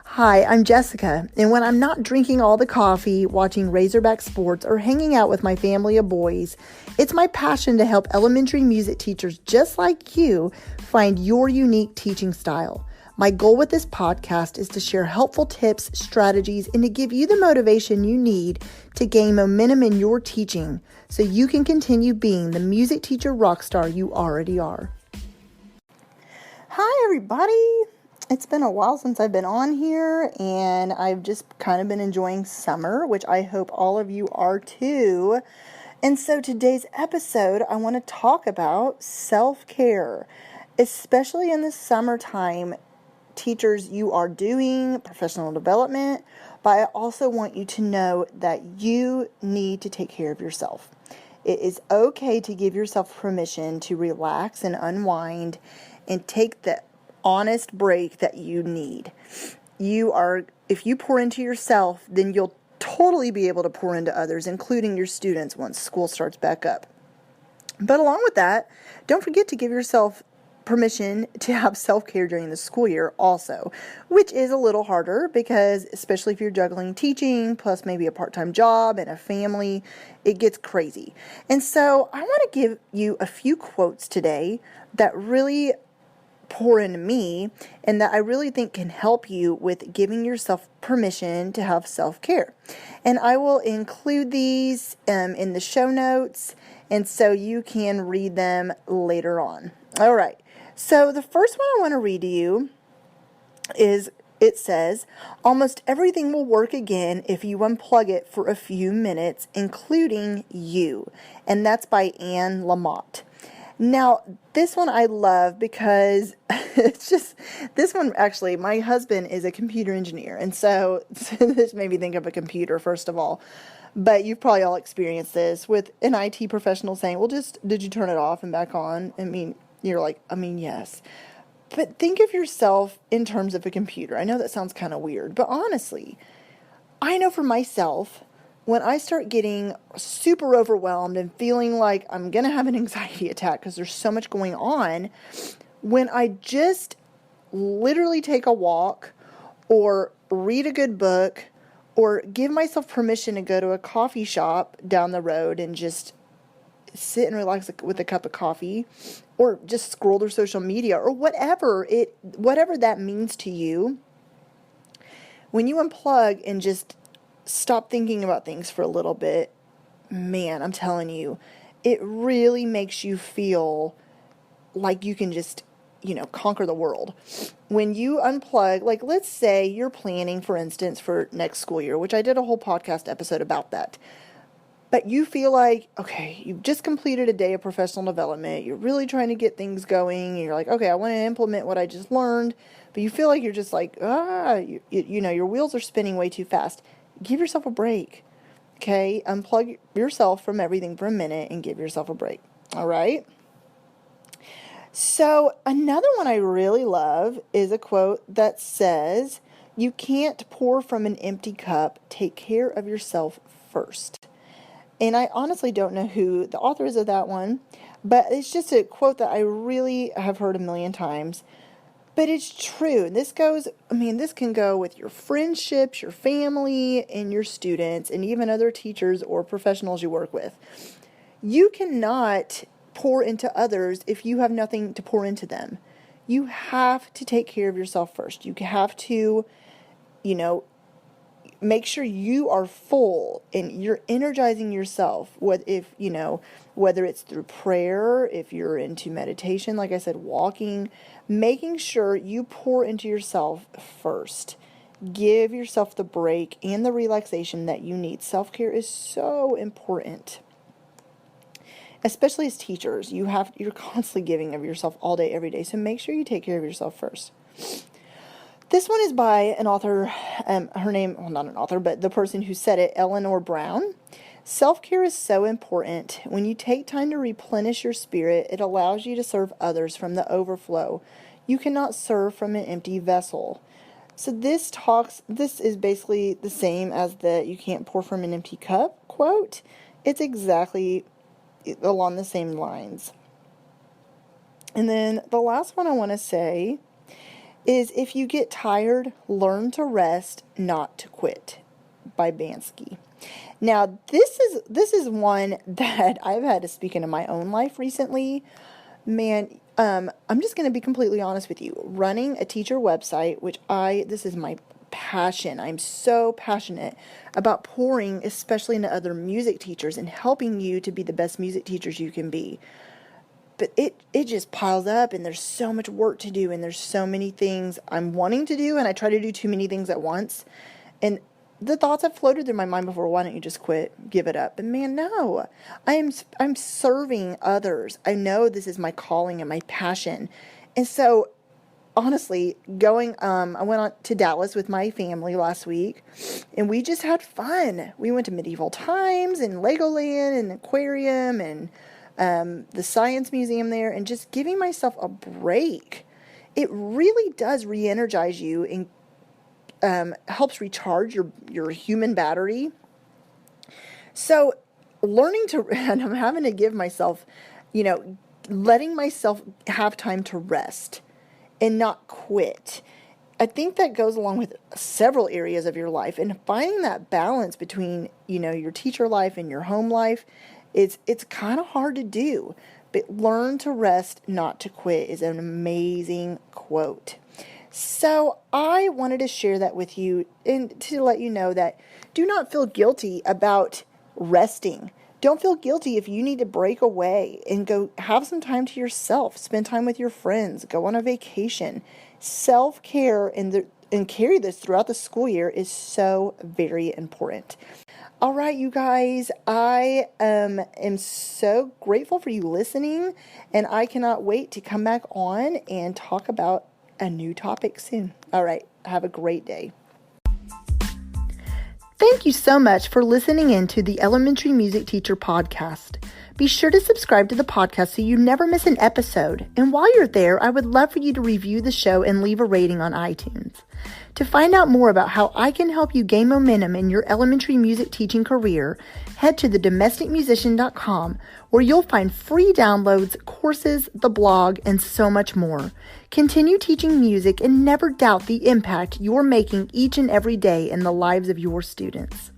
Hi, I'm Jessica, and when I'm not drinking all the coffee, watching Razorback sports, or hanging out with my family of boys, it's my passion to help elementary music teachers just like you find your unique teaching style. My goal with this podcast is to share helpful tips, strategies, and to give you the motivation you need to gain momentum in your teaching so you can continue being the music teacher rock star you already are. Hi, everybody. It's been a while since I've been on here, and I've just kind of been enjoying summer, which I hope all of you are too. And so today's episode, I want to talk about self-care, especially in the summertime. Teachers, you are doing professional development, but I also want you to know that you need to take care of yourself. It is okay to give yourself permission to relax and unwind and take the honest break that you need. If you pour into yourself, then you'll totally be able to pour into others, including your students once school starts back up. But along with that, don't forget to give yourself permission to have self-care during the school year also, which is a little harder because especially if you're juggling teaching plus maybe a part-time job and a family, it gets crazy. And so I want to give you a few quotes today that really pour into me and that I really think can help you with giving yourself permission to have self-care. And I will include these in the show notes, and so you can read them later on. All right. So the first one I want to read to you it says, almost everything will work again if you unplug it for a few minutes, including you. And that's by Lamott. Now, this one I love because this one actually, my husband is a computer engineer. And so this made me think of a computer, first of all. But you've probably all experienced this with an IT professional saying, well, did you turn it off and back on? You're like, yes. But think of yourself in terms of a computer. I know that sounds kind of weird, but honestly, I know for myself, when I start getting super overwhelmed and feeling like I'm going to have an anxiety attack because there's so much going on, when I just literally take a walk or read a good book or give myself permission to go to a coffee shop down the road and just sit and relax with a cup of coffee or just scroll through social media or whatever that means to you, when you unplug and just stop thinking about things for a little bit, man, I'm telling you, it really makes you feel like you can just, conquer the world. When you unplug, like let's say you're planning, for instance, for next school year, which I did a whole podcast episode about that. But you feel like, okay, you've just completed a day of professional development. You're really trying to get things going. And you're like, okay, I want to implement what I just learned. But you feel like you're just like, your wheels are spinning way too fast. Give yourself a break, okay? Unplug yourself from everything for a minute and give yourself a break, all right? So another one I really love is a quote that says, you can't pour from an empty cup. Take care of yourself first. And I honestly don't know who the author is of that one, but it's just a quote that I really have heard a million times. But it's true. This can go with your friendships, your family, and your students, and even other teachers or professionals you work with. You cannot pour into others if you have nothing to pour into them. You have to take care of yourself first. You have to, make sure you are full and you're energizing yourself. Whether it's through prayer, if you're into meditation, like I said, walking, making sure you pour into yourself first. Give yourself the break and the relaxation that you need. Self-care is so important. Especially as teachers, you're constantly giving of yourself all day, every day. So make sure you take care of yourself first. This one is by an author, her name, well, not an author, but the person who said it, Eleanor Brown. Self-care is so important. When you take time to replenish your spirit, it allows you to serve others from the overflow. You cannot serve from an empty vessel. So this is basically the same as the you can't pour from an empty cup quote. It's exactly along the same lines. And then the last one I want to say is If You Get Tired, Learn to Rest, Not to Quit by Banksy. Now, this is one that I've had to speak into my own life recently. Man, I'm just going to be completely honest with you. Running a teacher website, this is my passion. I'm so passionate about pouring, especially into other music teachers and helping you to be the best music teachers you can be. But it just piles up, and there's so much work to do, and there's so many things I'm wanting to do, and I try to do too many things at once. And the thoughts have floated through my mind before, why don't you just quit, give it up? And man, no. I'm serving others. I know this is my calling and my passion. And so, honestly, I went on to Dallas with my family last week, and we just had fun. We went to medieval times and Legoland and aquarium and the science museum there, and just giving myself a break. It really does re-energize you and helps recharge your human battery. So and I'm having to give myself, letting myself have time to rest and not quit. I think that goes along with several areas of your life, and finding that balance between, your teacher life and your home life, it's kind of hard to do. But learn to rest, not to quit is an amazing quote. So I wanted to share that with you and to let you know that do not feel guilty about resting. Don't feel guilty if you need to break away and go have some time to yourself, spend time with your friends, go on a vacation. Self-care and carry this throughout the school year is so very important. All right, you guys, I am so grateful for you listening, and I cannot wait to come back on and talk about a new topic soon. All right, have a great day. Thank you so much for listening in to the Elementary Music Teacher Podcast. Be sure to subscribe to the podcast so you never miss an episode. And while you're there, I would love for you to review the show and leave a rating on iTunes. To find out more about how I can help you gain momentum in your elementary music teaching career, head to thedomesticmusician.com, where you'll find free downloads, courses, the blog, and so much more. Continue teaching music and never doubt the impact you're making each and every day in the lives of your students.